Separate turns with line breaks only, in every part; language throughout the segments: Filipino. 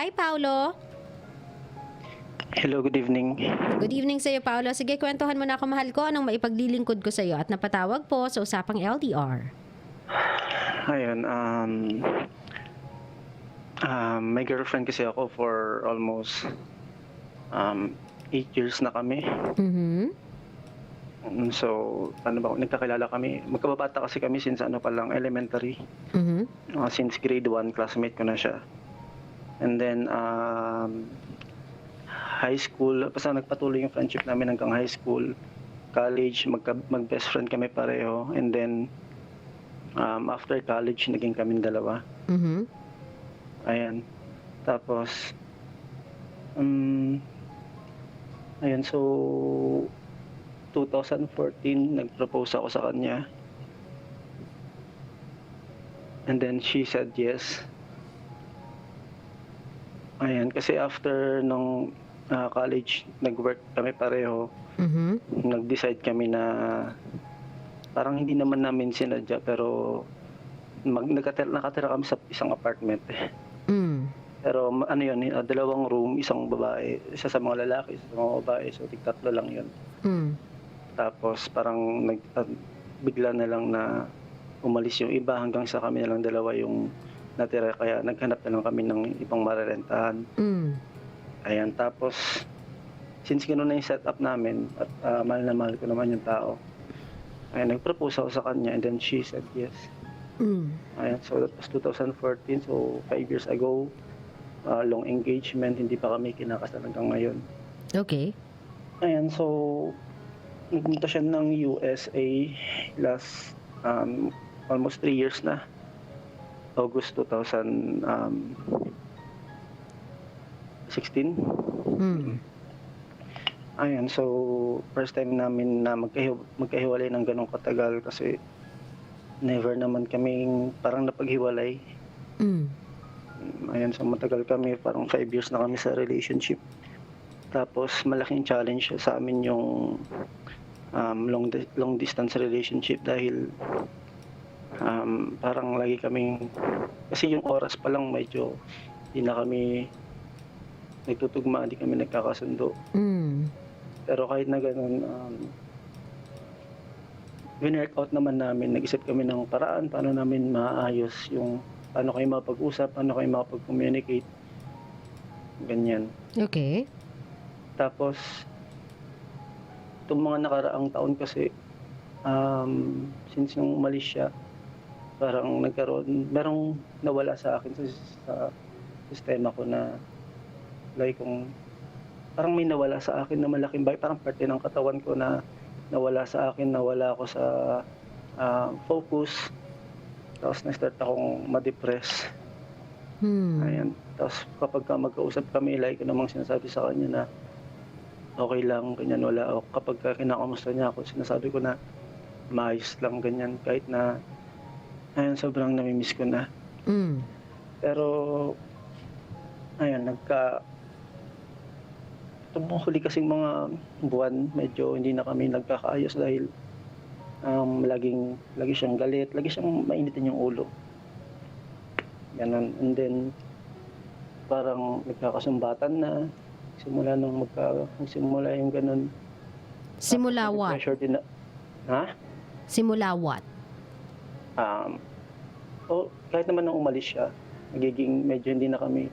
Hi, Paolo.
Hello, good evening.
Good evening sa iyo, Paolo. Sige, kwentuhan mo na ako, mahal ko. Anong maipaglilingkod ko sa iyo? At napatawag po sa Usapang LDR.
Ayun, may girlfriend kasi ako for almost 8 years na kami. So, ano ba, nagkakilala kami. Magkababata kasi kami since ano pa lang, elementary. Since grade 1, classmate ko na siya. And then, high school, basta nagpatuloy yung friendship namin hanggang high school. College, mag-best friend kami pareho. And then, after college, naging kaming dalawa. Ayan. Tapos, ayan, so, 2014, nag-propose ako sa kanya. And then, she said yes. Ayan, kasi after nung college, nag-work kami pareho. Nag-decide kami na parang hindi naman namin sinadya, pero nakatira kami sa isang apartment. Pero ano yun, dalawang room, isang babae, isa sa mga lalaki, isa sa mga babae, so tig-tatlo lang yun. Tapos parang bigla na lang na umalis yung iba hanggang sa kami na lang dalawa yung natira, kaya naghanap na lang kami ng ibang marerentahan. Ayan, tapos since gano'n na yung setup namin at mahal na mahal ko naman yung tao, ayan, nag-propose ako sa kanya and then she said yes. Ayan, so that was 2014, so 5 years ago. Long engagement, hindi pa kami kinakasal hanggang ngayon.
Okay.
Ayan, so nagpunta siya ng USA last almost 3 years na. August 2016. Ayan, so first time namin na magkahiwalay ng ganong katagal kasi never naman kaming parang napaghiwalay. Ayan, so matagal kami, parang 5 years na kami sa relationship. Tapos malaking challenge sa amin yung long distance relationship dahil parang lagi kaming, kasi yung oras pa lang medyo hindi na kami nagtutugma, hindi kami nagkakasundo. Pero kahit na ganun, win-work out naman namin, nag-isip kami ng paraan paano namin maayos yung paano kayo mapag-usap, paano kayo makapag-communicate, ganyan.
Okay.
Tapos itong mga nakaraang taon kasi, since nung umalis siya, parang merong nawala sa akin sa sistema ko na like kung parang may nawala sa akin na malaking bagay, parang parte ng katawan ko na nawala sa akin, nawala ako sa focus. Tapos na-start akong ma-depress. Ayan. Tapos kapag magkausap kami, like ko namang sinasabi sa kanya na okay lang, ganyan, wala ako. Kapag kinakamusta niya ako, sinasabi ko na maayos lang, ganyan. Kahit na, ayan, sobrang namimiss ko na. Pero, ayan, itong huli kasing mga buwan, medyo hindi na kami nagkakaayos dahil lagi siyang galit, lagi siyang mainitin yung ulo. Ganun. And then, parang nagkakasumbatan na. Simula nung magsimula yung ganun.
Simula what?
Din na, ha?
Simula what?
Kahit naman nung umalis siya, medyo hindi na kami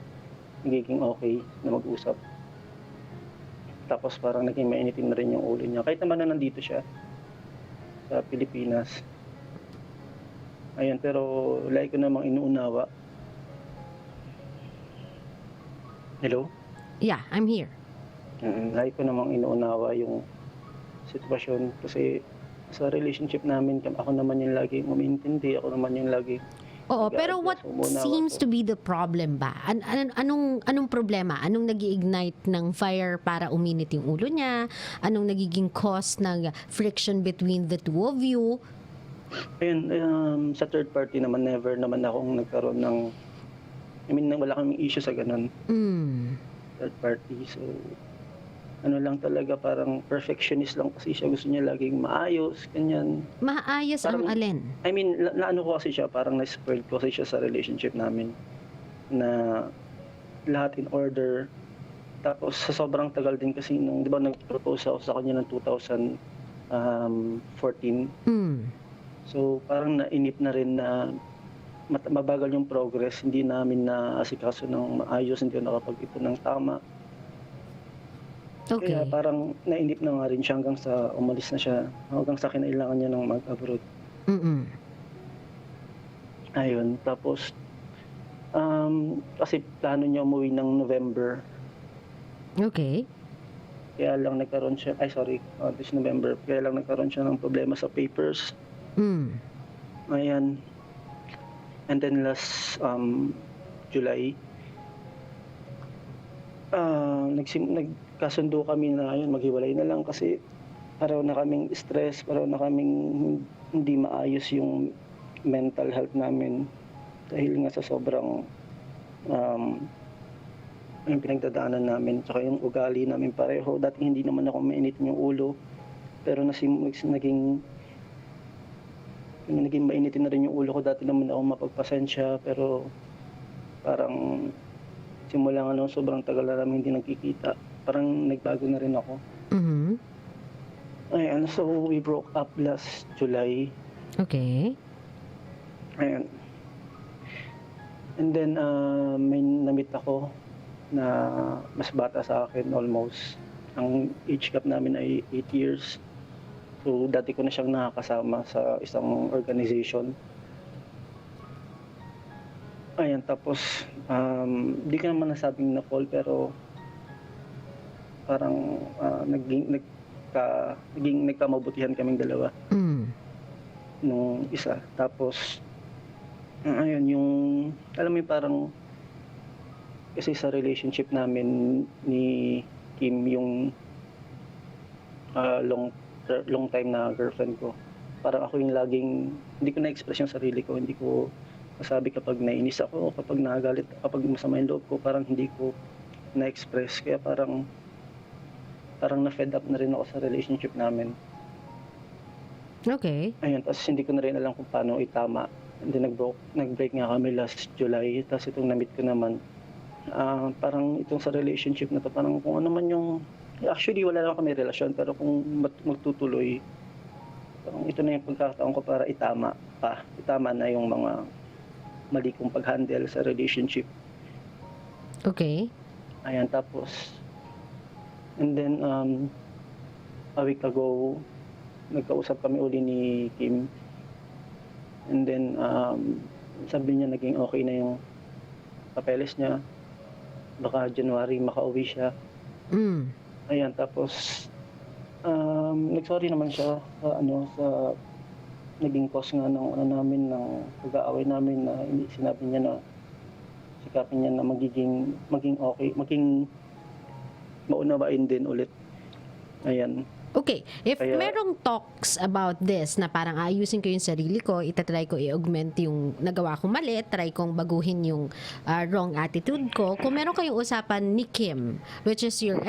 nagiging okay na mag-usap. Tapos parang naging mainitin na rin yung ulo niya. Kahit naman na nandito siya sa Pilipinas. Ayan, pero like ko namang inuunawa. Hello?
Yeah, I'm here.
Like ko namang inuunawa yung sitwasyon kasi sa relationship namin, ako naman yung lagi umintindi, ako naman yung lagi.
Oo, pero what seems to be the problem ba? Anong problema? Anong nag-iignite ng fire para uminit yung ulo niya? Anong nagiging cause ng friction between the two of you?
Ayun, sa third party naman, never naman akong nagkaroon ng, wala kaming issue sa ganun. Third party, so ano lang talaga, parang perfectionist lang kasi siya. Gusto niya laging maayos, ganyan.
Maayos
Parang,
ang alin?
naano ko kasi siya, parang na-spoiled ko kasi siya sa relationship namin. Na lahat in order. Tapos sa sobrang tagal din kasi nung, di ba, nag-propose ako sa kanya ng 2014. So parang nainip na rin na mabagal yung progress, hindi namin na asikaso ng maayos, hindi nakapag-ipon ng tama.
Okay.
Kaya parang nainip na nga rin siya hanggang sa umalis na siya, hanggang sa kinailangan niya ng mag-abroad. Ayun, tapos kasi plano niya umuwi ng November.
Okay.
Kaya lang nagkaroon siya, this November, kaya lang nagkaroon siya ng problema sa papers. Ayan. And then last July, nagkasundo kami na yun, maghiwalay na lang kasi pareho na kaming stress, pareho na kaming hindi maayos yung mental health namin dahil nga sa sobrang yung pinagdadaanan namin, tsaka yung ugali namin pareho. Dati hindi naman ako mainit yung ulo, pero naging mainitin na rin yung ulo ko. Dati naman ako mapagpasensya, pero parang simula nga nung sobrang tagal na namin hindi nagkikita, parang nagbago na rin ako. Ayan, so we broke up last July.
Okay.
Ayan. And then may namit ako na mas bata sa akin almost. Ang age gap namin ay 8 years. So dati ko na siyang nakakasama sa isang organization. Ayan, tapos di ko naman nasabing na-fall, pero parang nagkamabutihan kaming dalawa. Nung isa. Tapos ayun, yung alam mo yung parang kasi sa relationship namin ni Kim, yung long time na girlfriend ko, parang ako yung laging hindi ko na-express yung sarili ko, hindi ko masabi kapag nainis ako, kapag nagalit, kapag masama yung loob ko, parang hindi ko na-express. Kaya parang na-fed up na rin ako sa relationship namin.
Okay.
Ayun, tapos hindi ko na rin alam kung paano itama. And then nag-break nga kami last July. Tapos itong na-meet ko naman, parang itong sa relationship na to, parang kung ano man yung, actually wala lang kami relasyon, pero kung magtutuloy, parang ito na yung pagkakataon ko para itama na yung mga mali kong pag-handle sa relationship.
Okay.
Ayan, tapos and then a week ago nagkausap kami uli ni Kim, and then sabi niya naging okay na yung papeles niya, baka January makauwi siya. Ayan, tapos nagsorry naman siya sa naging cause nga ng namin, ng pag-aaway namin, na sinabi niya na sikapin niya na maging okay, maging maunawain din ulit. Ayan.
Okay, if merong talks about this na parang ayusin ko yung sarili ko, itatry ko i-augment yung nagawa kong mali, try kong baguhin yung wrong attitude ko. Kung meron kayong usapan ni Kim, which is your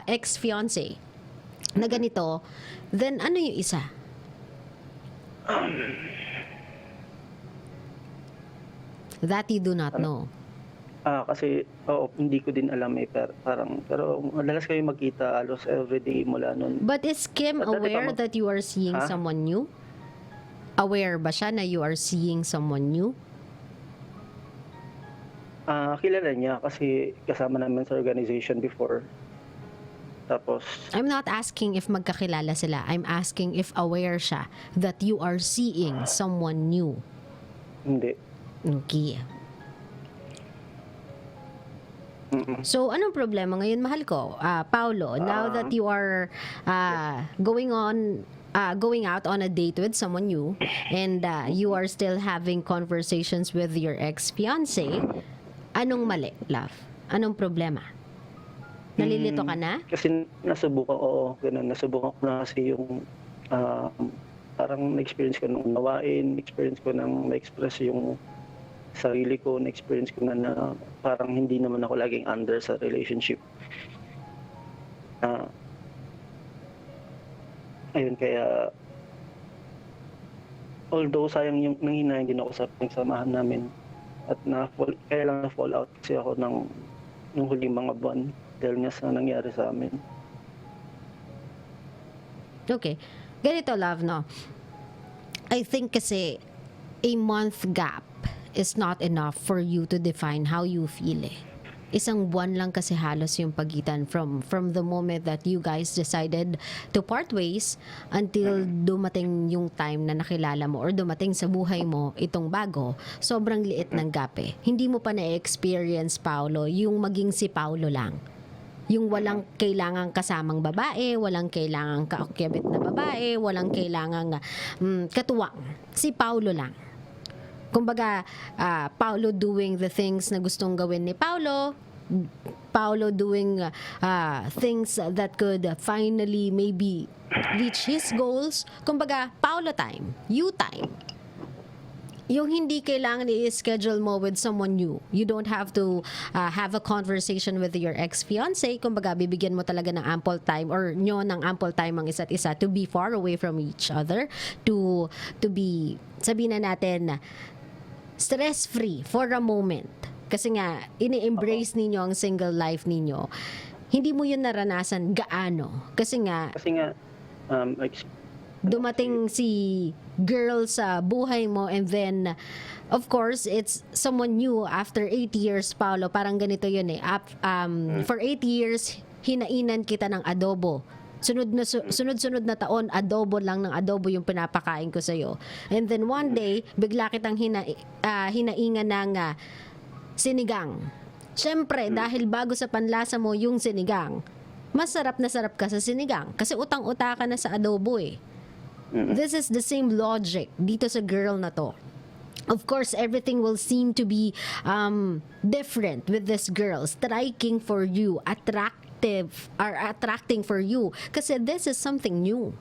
ex-fiance, na ganito, then ano yung isa? That you do not know.
Kasi hindi ko din alam pero madalas kayo magkita halos everyday mula nun.
But is Kim aware that you are seeing someone new? Aware ba siya na you are seeing someone new?
Kilala niya kasi kasama namin sa organization before. Tapos
I'm not asking if magkakilala sila. I'm asking if aware siya that you are seeing someone new.
Hindi.
Okay. So, anong problema ngayon, mahal ko? Paulo, now that you are going out on a date with someone new, and you are still having conversations with your ex-fiance, anong mali, love? Anong problema? Nalilito ka na?
Kasi nasubukan ko na kasi yung parang na-experience ko nung unawain, experience ko nang ma-express yung sarili ko, na-experience ko na parang hindi naman ako laging under sa relationship. Ayun, kaya although sayang yung nanghinahin din ako sa pagsamahan namin at kaya lang na-fall out kasi ako ng yung huling mga buwan dahil nga sa nangyari sa amin.
Okay. Ganito, love, no? I think kasi a month gap is not enough for you to define how you feel eh. Isang buwan lang kasi halos yung pagitan from the moment that you guys decided to part ways until dumating yung time na nakilala mo or dumating sa buhay mo itong bago. Sobrang liit ng gap eh. Hindi mo pa na-experience, Paolo, yung maging si Paolo lang. Yung walang kailangang kasamang babae, walang kailangang kaukyabit na babae, walang kailangang katuwang. Si Paolo lang. Kumbaga, Paolo doing the things na gustong gawin ni Paolo doing things that could finally maybe reach his goals. Kumbaga, Paolo time, you time. Yung hindi kailangan i-schedule mo with someone new. You don't have to have a conversation with your ex-fiance. Kumbaga, bibigyan mo talaga ng ample time or nyo ng ample time ang isa't isa to be far away from each other, to be, sabihin na natin, stress-free for a moment. Kasi nga, ini-embrace ninyo ang single life ninyo. Hindi mo yun naranasan gaano. Kasi nga, dumating si girl sa buhay mo and then of course it's someone new after 8 years, Paolo. Parang ganito yun eh. For 8 years hinainan kita ng adobo. Sunod-sunod na taon adobo lang ng adobo yung pinapakain ko sa'yo. And then one day bigla kitang hinaingan ng sinigang. Syempre dahil bago sa panlasa mo yung sinigang, masarap na sarap ka sa sinigang kasi utang-uta ka na sa adobo eh. This is the same logic dito sa girl na to. Of course, everything will seem to be different with this girl, striking for you, attracting for you. Kasi this is something new.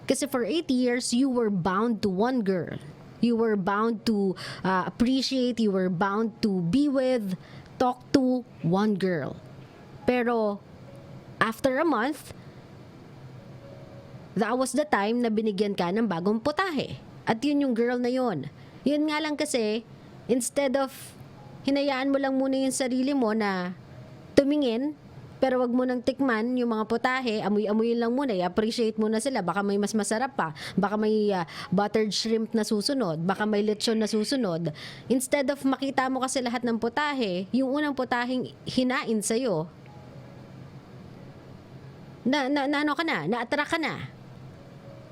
Kasi for 8 years, you were bound to one girl. You were bound to appreciate, you were bound to be with, talk to one girl. Pero after a month, that was the time na binigyan ka ng bagong putahe. At yun yung girl na yun. Yun nga lang kasi, instead of hinayaan mo lang muna yung sarili mo na tumingin, pero wag mo nang tikman yung mga putahe, amoy-amoyin lang muna, i-appreciate mo na sila. Baka may mas masarap pa. Baka may buttered shrimp na susunod. Baka may lechon na susunod. Instead of makita mo kasi lahat ng putahe, yung unang putaheng hinain sa'yo, na-attract ka na.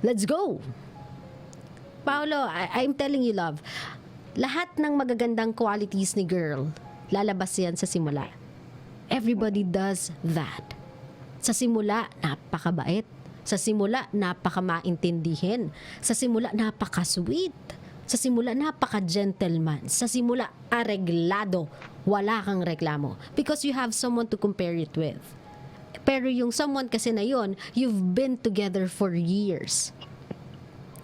Let's go! Paolo, I'm telling you, love, lahat ng magagandang qualities ni girl, lalabas yan sa simula. Everybody does that. Sa simula, napakabait. Sa simula, napakamaintindihin. Sa simula, napaka-sweet. Sa simula, napaka-gentleman. Sa simula, areglado. Wala kang reklamo. Because you have someone to compare it with. Pero yung someone kasi na yon, you've been together for years.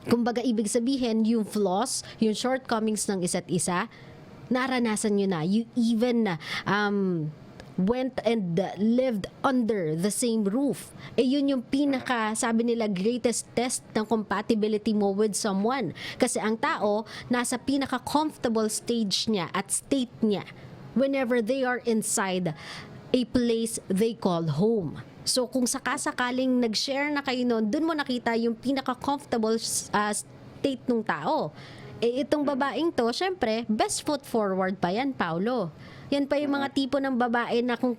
Kumbaga, ibig sabihin, yung flaws, yung shortcomings ng isa't isa, naranasan nyo na. You even went and lived under the same roof. Yun yung pinaka, sabi nila, greatest test ng compatibility mo with someone. Kasi ang tao, nasa pinaka-comfortable stage niya at state niya whenever they are inside a place they call home. So kung sakasakaling nag-share na kayo noon, dun mo nakita yung pinaka-comfortable state ng tao. Itong babaeng to, syempre, best foot forward pa yan, Paolo. Yan pa yung mga tipo ng babae na kung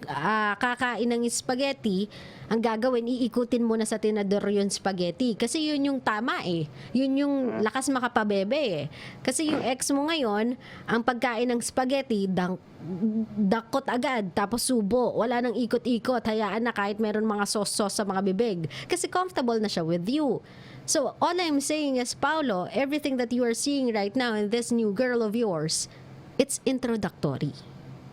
kakain ng spaghetti, ang gagawin, iikutin mo na sa tinador yung spaghetti. Kasi yun yung tama eh. Yun yung lakas makapabebe eh. Kasi yung ex mo ngayon, ang pagkain ng spaghetti, dakot agad, tapos subo. Wala nang ikot-ikot. Hayaan na kahit meron mga sauce-sauce sa mga bibig. Kasi comfortable na siya with you. So, all I'm saying is, Paolo, everything that you are seeing right now in this new girl of yours, it's introductory.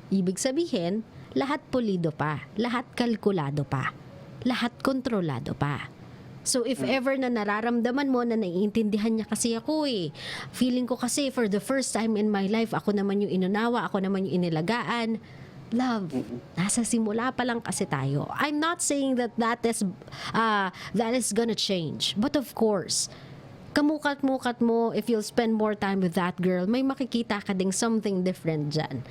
Ibig sabihin, lahat pulido pa, lahat kalkulado pa, lahat kontrolado pa. So if ever na nararamdaman mo na naiintindihan niya kasi ako eh, feeling ko kasi for the first time in my life, ako naman yung inunawa, ako naman yung inilagaan, love, nasa simula pa lang kasi tayo. I'm not saying that is gonna change. But of course, kamukat-mukat mo, if you'll spend more time with that girl, may makikita ka ding something different dyan.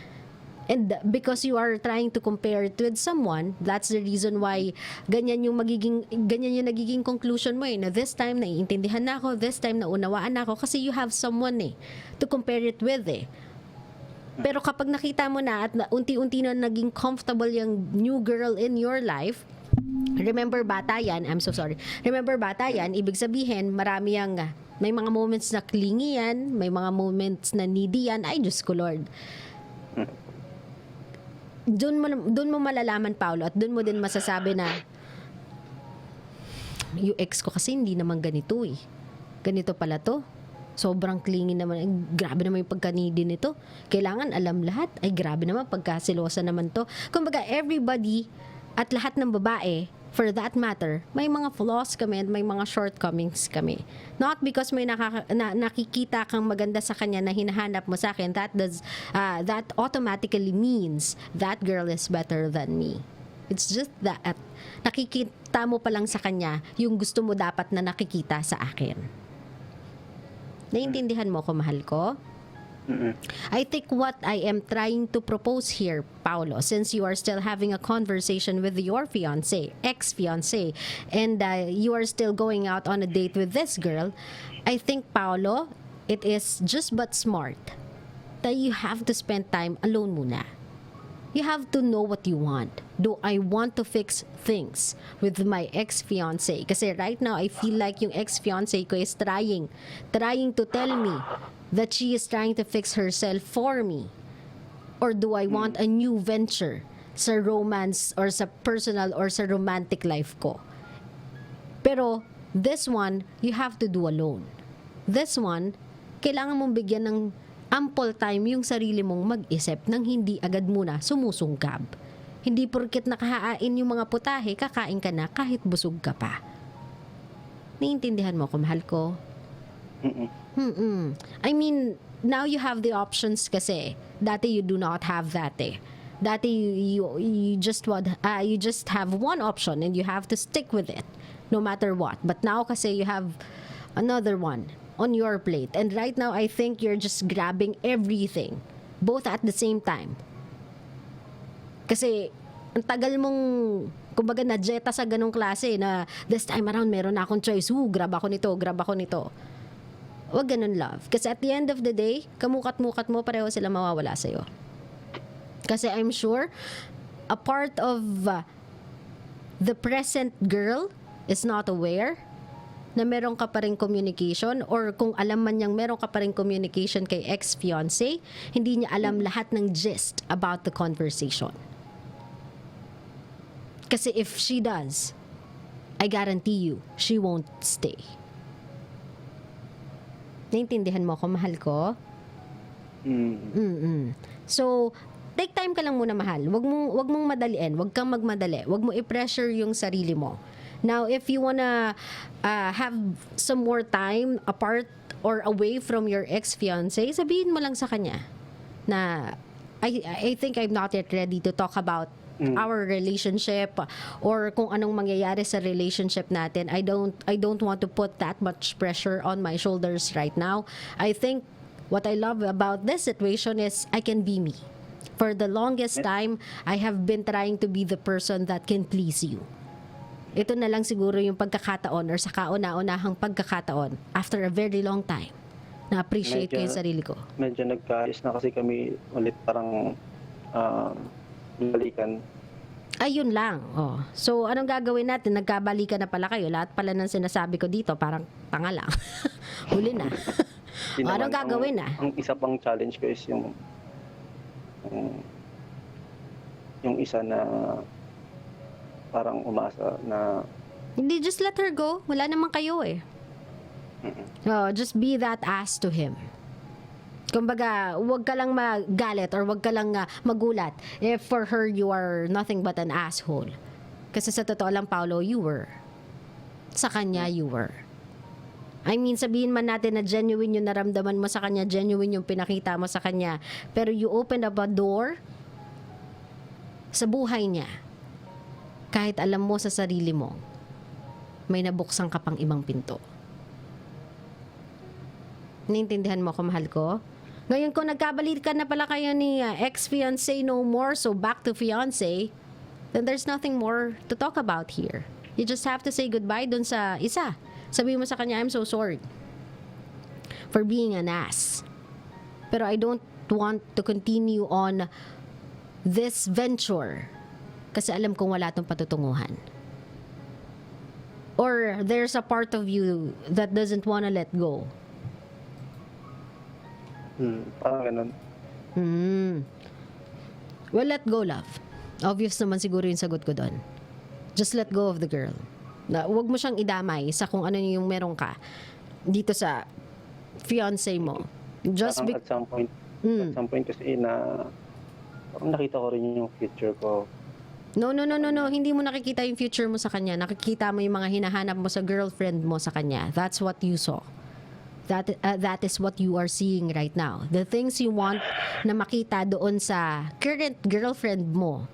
And because you are trying to compare it with someone, that's the reason why ganyan yung nagiging conclusion mo na this time naiintindihan na ako, this time naunawaan na ako kasi you have someone to compare it with Pero kapag nakita mo na at unti-unti na naging comfortable yung new girl in your life, remember bata yan, ibig sabihin marami may mga moments na clingy yan, may mga moments na needy yan, ay Diyos ko Lord. Doon mo malalaman, Paolo, at doon mo din masasabi na yung ex ko kasi hindi naman ganito ganito pala to, sobrang clingy naman, ay, grabe naman yung pagka-needy nito, kailangan alam lahat, ay grabe naman pagkasilosa naman to. Kumbaga everybody at lahat ng babae, for that matter, may mga flaws kami at may mga shortcomings kami. Not because may nakikita kang maganda sa kanya na hinahanap mo sa akin, that automatically means that girl is better than me. It's just that nakikita mo pa lang sa kanya yung gusto mo dapat na nakikita sa akin. Naiintindihan mo ko, mahal ko? I think what I am trying to propose here, Paolo, since you are still having a conversation with your ex-fiance, and you are still going out on a date with this girl, I think, Paolo, it is just but smart that you have to spend time alone muna. You have to know what you want. Do I want to fix things with my ex-fiance? Kasi right now, I feel like yung ex-fiance ko is trying to tell me that she is trying to fix herself for me. Or do I want a new venture sa romance or sa personal or sa romantic life ko? Pero this one, you have to do alone. This one, kailangan mong bigyan ng ample time yung sarili mong mag-isip nang hindi agad muna sumusungkab. Hindi porket nakahain yung mga putahe, kakain ka na kahit busog ka pa. Naiintindihan mo ko, mahal ko? I mean, now you have the options kasi. Dati you do not have that Dati you just have one option and you have to stick with it no matter what. But now kasi you have another one on your plate. And right now, I think you're just grabbing everything. Both at the same time. Kasi, ang tagal mong, kumbaga, na-jeta sa ganong klase na this time around, meron na akong choice. Grab ako nito. Wag ganun, love. Kasi at the end of the day, kamukat-mukat mo, pareho sila mawawala sa'yo. Kasi I'm sure, a part of the present girl is not aware na meron ka pa rin communication, or kung alam man niyang meron ka pa rin communication kay ex-fiancé, hindi niya alam lahat ng gist about the conversation. Kasi if she does, I guarantee you, she won't stay. Naintindihan mo ako, mahal ko? So, take time ka lang muna, mahal. Wag mong madaliin, wag kang magmadali. Wag mo i-pressure yung sarili mo. Now, if you wanna have some more time apart or away from your ex-fiancé, sabihin mo lang sa kanya na I think I'm not yet ready to talk about our relationship or kung anong mangyayari sa relationship natin. I don't want to put that much pressure on my shoulders right now. I think what I love about this situation is I can be me. For the longest time, I have been trying to be the person that can please you. Ito na lang siguro yung pagkakataon or sa kauna-unahang pagkakataon after a very long time na appreciate ko yung sarili ko.
Medyo nagkaayos na kasi kami ulit, parang balikan.
Ayun lang. Oh. So, anong gagawin natin? Nagkabalikan na pala kayo. Lahat pala ng sinasabi ko dito, parang tanga lang. Huli na. Anong gagawin na?
Ang isa pang challenge ko is yung isa na parang umasa na
hindi, just let her go. Wala naman kayo just be that ass to him. Kumbaga, wag ka lang magalit or wag ka lang magulat if for her you are nothing but an asshole. Kasi sa totoo lang, Paolo, you were. Sa kanya, you were. I mean, sabihin man natin na genuine yung naramdaman mo sa kanya, genuine yung pinakita mo sa kanya, pero you opened up a door sa buhay niya. Kahit alam mo sa sarili mo, may nabuksan ka pang ibang pinto. Naintindihan mo ako, mahal ko? Ngayon, kung nagkabalikan na pala kayo ni ex-fiancé no more, so back to fiancé, then there's nothing more to talk about here. You just have to say goodbye dun sa isa. Sabihin mo sa kanya, I'm so sorry for being an ass. Pero I don't want to continue on this venture kasi alam kong wala tong patutunguhan. Or there's a part of you that doesn't wanna let go.
Parang ganun.
Well, let go, love. Obvious naman siguro yung sagot ko doon. Just let go of the girl. Huwag mo siyang idamay sa kung ano yung meron ka dito sa fiancé mo. Just
Parang at some point kasi parang nakita ko rin yung future ko.
No. Hindi mo nakikita yung future mo sa kanya. Nakikita mo yung mga hinahanap mo sa girlfriend mo sa kanya. That's what you saw. That is what you are seeing right now. The things you want na makita doon sa current girlfriend mo,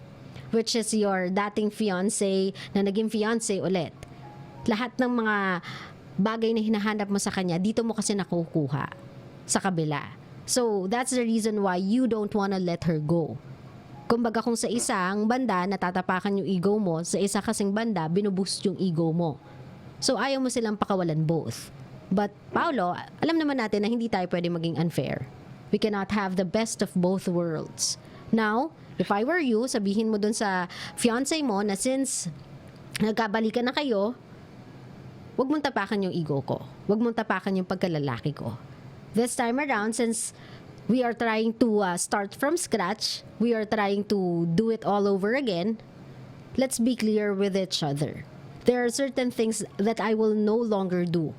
which is your dating fiancé na naging fiancé ulit. Lahat ng mga bagay na hinahanap mo sa kanya, dito mo kasi nakukuha sa kabila. So, that's the reason why you don't wanna let her go. Kumbaga kung sa isang banda natatapakan yung ego mo, sa isa kasing banda binuboost yung ego mo. So ayaw mo silang pakawalan both. But Paolo, alam naman natin na hindi tayo pwede maging unfair. We cannot have the best of both worlds. Now, if I were you, sabihin mo dun sa fiancé mo na since nagkabalikan na kayo, wag mong tapakan yung ego ko. Wag mong tapakan yung pagkalalaki ko. This time around, since we are trying to start from scratch, we are trying to do it all over again, let's be clear with each other. There are certain things that I will no longer do.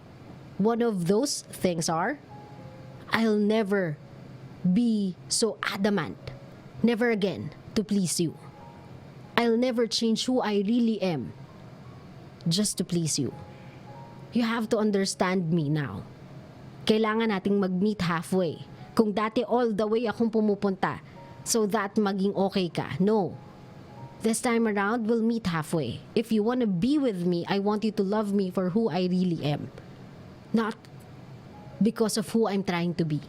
One of those things are, I'll never be so adamant, never again, to please you. I'll never change who I really am just to please you. You have to understand me now. Kailangan nating mag-meet halfway. Kung dati all the way akong pumupunta so that maging okay ka. No. This time around, we'll meet halfway. If you want to be with me, I want you to love me for who I really am. Not because of who I'm trying to be.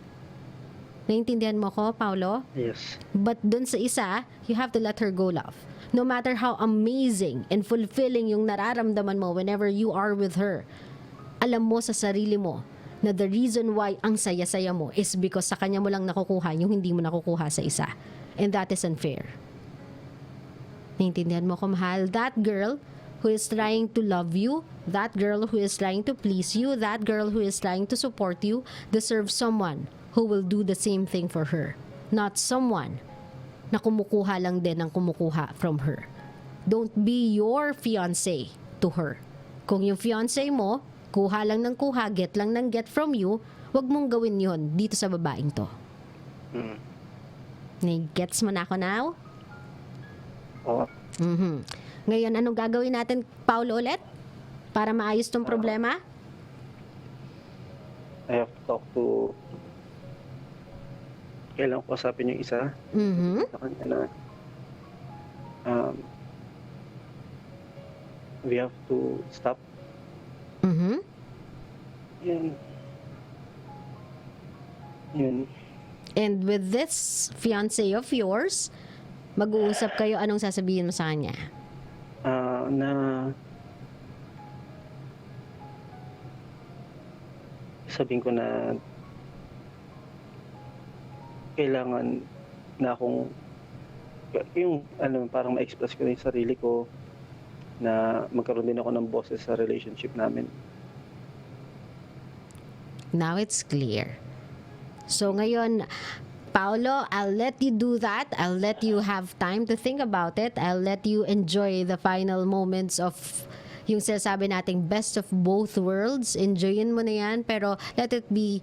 Naintindihan mo ko, Paolo?
Yes.
But dun sa isa, you have to let her go, love. No matter how amazing and fulfilling yung nararamdaman mo whenever you are with her, alam mo sa sarili mo na the reason why ang saya-saya mo is because sa kanya mo lang nakukuha yung hindi mo nakukuha sa isa. And that is unfair. Naintindihan mo ko, mahal? That girl who is trying to love you, that girl who is trying to please you, that girl who is trying to support you, deserves someone who will do the same thing for her. Not someone na kumukuha lang din ng kumukuha from her. Don't be your fiancé to her. Kung yung fiancé mo, kuha lang ng kuha, get lang ng get from you, wag mong gawin yon dito sa babaeng to. Gets mo na ako now?
Oo.
Ngayon, anong gagawin natin, Paulo, ulit? Para maayos tong problema?
I have to talk to... Kailangan ko usapin yung isa. Sa kanya na... we have to stop. Yun.
And with this fiancé of yours, mag-uusap kayo, anong sasabihin mo sa kanya?
Na sabihin ko na kailangan na akong yung parang ma-express ko na yung sarili ko na magkaroon din ako ng boses sa relationship namin.
Now it's clear. So ngayon, Paolo, I'll let you do that. I'll let you have time to think about it. I'll let you enjoy the final moments of yung sinasabi nating best of both worlds. Enjoyin mo na yan, pero let it be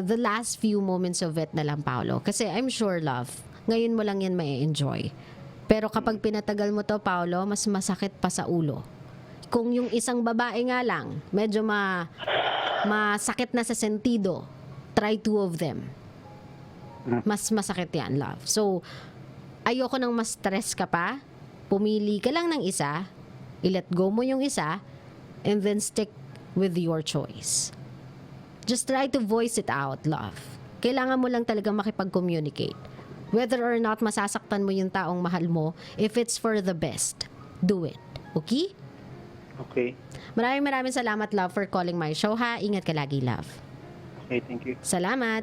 the last few moments of it na lang, Paolo. Kasi I'm sure, love, ngayon mo lang yan mai-enjoy. Pero kapag pinatagal mo to, Paolo, mas masakit pa sa ulo. Kung yung isang babae nga lang, medyo masakit na sa sentido, try two of them. Mas masakit yan, love. So, ayoko nang mas stress ka pa. Pumili ka lang ng isa, i-let go mo yung isa, and then stick with your choice. Just try to voice it out, love. Kailangan mo lang talaga makipag-communicate. Whether or not masasaktan mo yung taong mahal mo, if it's for the best, do it. Okay?
Okay.
Maraming salamat, love, for calling my show, ha? Ingat ka lagi, love.
Okay, thank you.
Salamat.